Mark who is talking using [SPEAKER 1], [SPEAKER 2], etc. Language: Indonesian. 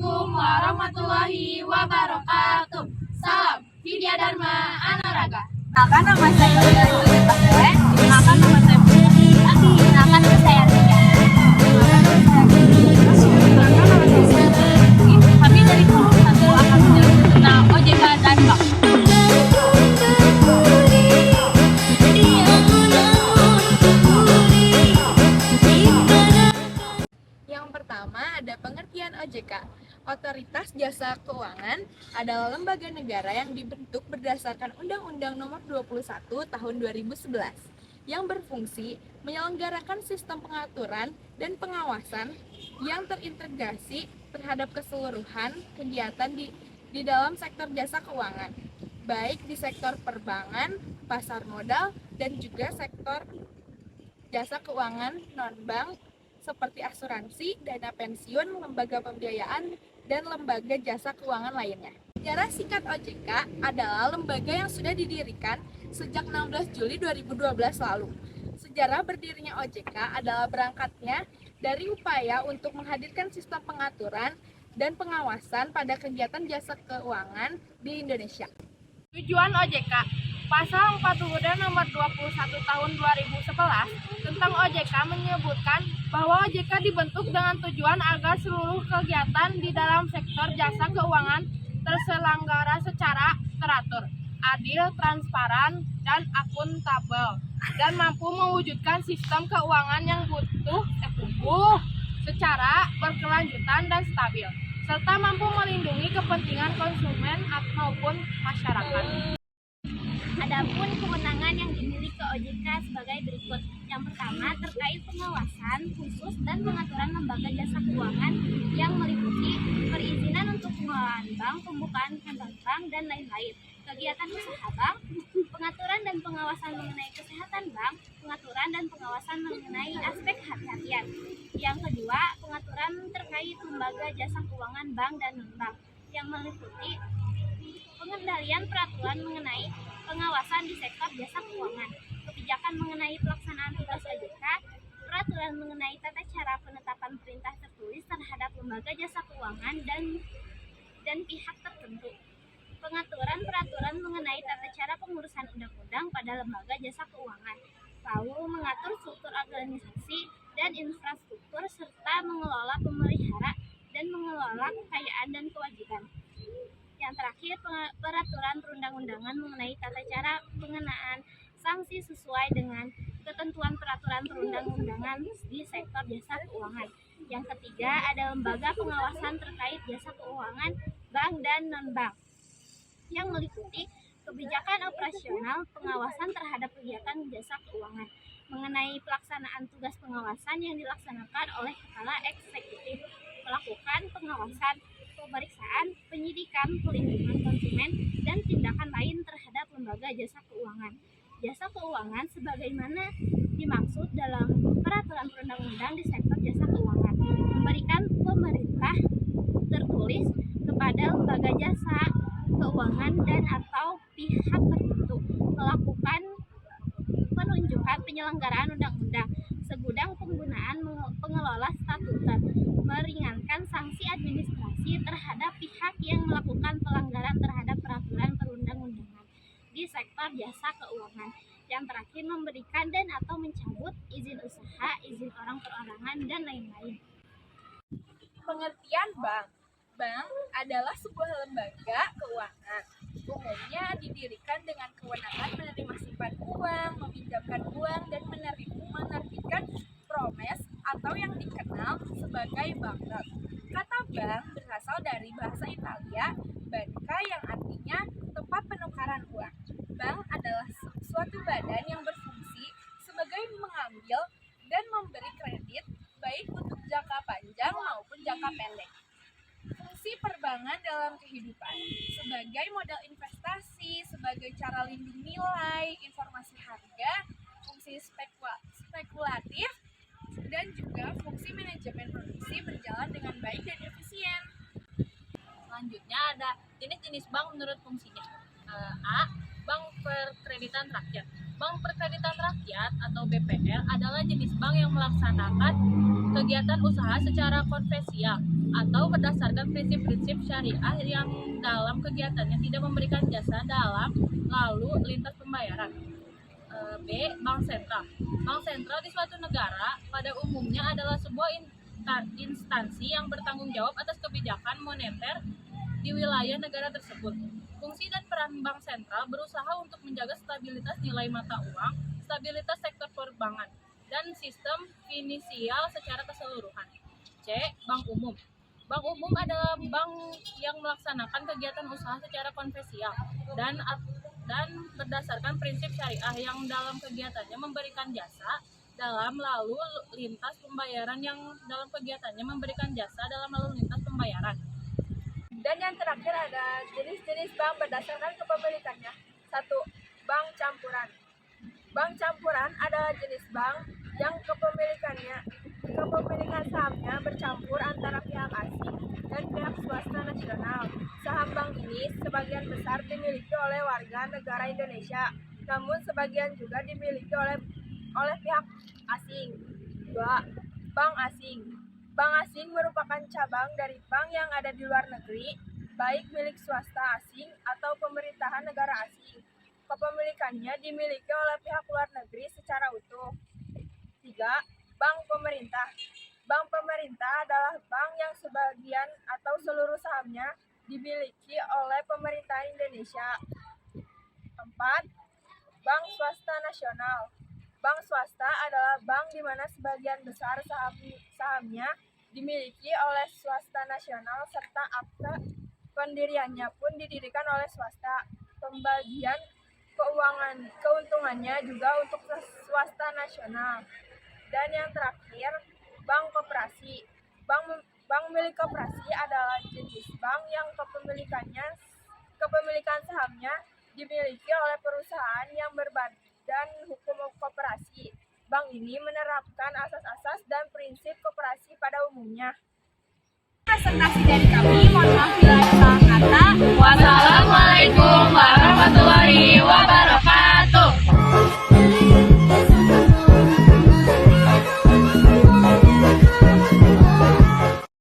[SPEAKER 1] Assalamualaikum warahmatullahi wabarakatuh. Salam Vidya Dharma Anaraga.
[SPEAKER 2] Perkenalkan, nama saya Yuli Paswe. Perkenalkan, nama saya Putri. Perkenalkan, nama saya Ria. Kami dari kelompok 1 akan menjelaskan tentang OJK dan Bank.
[SPEAKER 1] Yang pertama ada pengertian OJK. Otoritas Jasa Keuangan adalah lembaga negara yang dibentuk berdasarkan Undang-Undang Nomor 21 Tahun 2011 yang berfungsi menyelenggarakan sistem pengaturan dan pengawasan yang terintegrasi terhadap keseluruhan kegiatan di dalam sektor jasa keuangan, baik di sektor perbankan, pasar modal, dan juga sektor jasa keuangan non-bank seperti asuransi, dana pensiun, lembaga pembiayaan, dan lembaga jasa keuangan lainnya. Sejarah singkat OJK adalah lembaga yang sudah didirikan sejak 16 Juli 2012 lalu. Sejarah berdirinya OJK adalah berangkatnya dari upaya untuk menghadirkan sistem pengaturan dan pengawasan pada kegiatan jasa keuangan di Indonesia.
[SPEAKER 3] Tujuan OJK, Pasal 40 Nomor 21 Tahun 2011 tentang OJK menyebutkan bahwa OJK dibentuk dengan tujuan agar seluruh kegiatan di dalam sektor jasa keuangan terselenggara secara teratur, adil, transparan, dan akuntabel, dan mampu mewujudkan sistem keuangan yang tumbuh secara berkelanjutan dan stabil, serta mampu melindungi kepentingan konsumen maupun masyarakat.
[SPEAKER 2] Adapun kewenangan yang dimiliki OJK sebagai berikut. Yang pertama, terkait pengawasan khusus dan pengaturan lembaga jasa keuangan yang meliputi perizinan untuk pengelolaan bank, pembukaan cabang bank, dan lain-lain. Kegiatan usaha bank, pengaturan dan pengawasan mengenai kesehatan bank, pengaturan dan pengawasan mengenai aspek hati-hatian. Yang kedua, pengaturan terkait lembaga jasa keuangan bank dan non-bank yang meliputi pengendalian peraturan mengenai pengawasan di sektor jasa keuangan, kebijakan mengenai pelaksanaan tugas OJK, peraturan mengenai tata cara penetapan perintah tertulis terhadap lembaga jasa keuangan dan pihak tertentu, pengaturan peraturan mengenai tata cara pengurusan undang-undang pada lembaga jasa keuangan, lalu mengatur struktur organisasi dan infrastruktur serta mengelola, memelihara, dan mengelola kekayaan dan kewajiban. Yang terakhir, peraturan perundang-undangan mengenai tata cara pengenaan sanksi sesuai dengan ketentuan peraturan perundang-undangan di sektor jasa keuangan. Yang ketiga, ada lembaga pengawasan terkait jasa keuangan bank dan non-bank yang meliputi kebijakan operasional pengawasan terhadap kegiatan jasa keuangan, mengenai pelaksanaan tugas pengawasan yang dilaksanakan oleh kepala eksekutif, melakukan pengawasan, pemeriksaan, penyidikan, pelindungan konsumen, dan tindakan lain terhadap lembaga jasa keuangan. Jasa keuangan sebagaimana dimaksud dalam peraturan perundang-undang di sektor jasa keuangan, memberikan pemerintah tertulis kepada lembaga jasa keuangan dan atau pihak tertentu melakukan penunjukan penyelenggaraan undang-undang, segudang penggunaan pengelola statuter, meringankan sanksi administrasi terhadap pihak yang melakukan pelanggaran terhadap peraturan perundang-undangan di sektor jasa keuangan. Yang terakhir, memberikan dan atau mencabut izin usaha, izin orang perorangan, dan lain-lain.
[SPEAKER 1] Pengertian bank. Bank adalah sebuah lembaga keuangan. Umumnya didirikan dengan kewenangan menerima simpan uang, meminjamkan uang, dan menerbitkan promes atau yang dikenal sebagai banknot. Kata bank berasal dari bahasa Italia, banca, yang artinya tempat penukaran uang. Bank adalah suatu badan yang berfungsi sebagai mengambil dan memberi kredit baik untuk jangka panjang maupun jangka pendek. Fungsi perbankan dalam kehidupan sebagai modal investasi, sebagai cara lindung nilai, informasi harga, fungsi spekulatif, dan juga fungsi manajemen produksi berjalan dengan baik dan efisien.
[SPEAKER 3] Selanjutnya ada jenis-jenis bank menurut fungsinya. A. Bank Perkreditan Rakyat. Bank Perkreditan Rakyat atau BPR adalah jenis bank yang melaksanakan kegiatan usaha secara konvensional
[SPEAKER 4] atau berdasarkan prinsip-prinsip syariah yang dalam kegiatannya tidak memberikan jasa dalam lalu lintas pembayaran. B. Bank sentral. Bank sentral di suatu negara pada umumnya adalah sebuah instansi yang bertanggung jawab atas kebijakan moneter di wilayah negara tersebut. Fungsi dan peran bank sentral berusaha untuk menjaga stabilitas nilai mata uang, stabilitas sektor perbankan, dan sistem finansial secara keseluruhan. C. Bank umum. Bank umum adalah bank yang melaksanakan kegiatan usaha secara konvensional dan berdasarkan prinsip syariah yang dalam kegiatannya memberikan jasa dalam lalu lintas pembayaran
[SPEAKER 1] Dan yang terakhir ada jenis-jenis bank berdasarkan kepemilikannya. 1. Bank campuran. Bank campuran adalah jenis bank yang kepemilikan sahamnya bercampur antara pihak asing dan pihak swasta nasional. Saham bank ini sebagian besar dimiliki oleh warga negara Indonesia, namun sebagian juga dimiliki oleh pihak asing. 2. Bank asing. Bank asing merupakan cabang dari bank yang ada di luar negeri, baik milik swasta asing atau pemerintahan negara asing. Kepemilikannya dimiliki oleh pihak luar negeri secara utuh. 3. Bank pemerintah. Bank pemerintah adalah bank yang sebagian atau seluruh sahamnya dimiliki oleh pemerintah Indonesia. 4. Bank swasta nasional. Bank swasta adalah bank di mana sebagian besar sahamnya dimiliki oleh swasta nasional serta akta pendiriannya pun didirikan oleh swasta. Pembagian keuntungannya juga untuk swasta nasional. Dan yang terakhir, bank koperasi. Bank milik koperasi adalah jenis bank yang kepemilikan sahamnya dimiliki oleh perusahaan yang berbadan hukum koperasi. Bank ini menerapkan asas-asas dan prinsip koperasi pada umumnya.
[SPEAKER 2] Presentasi dari kami, mohon maaf bila ada salah kata.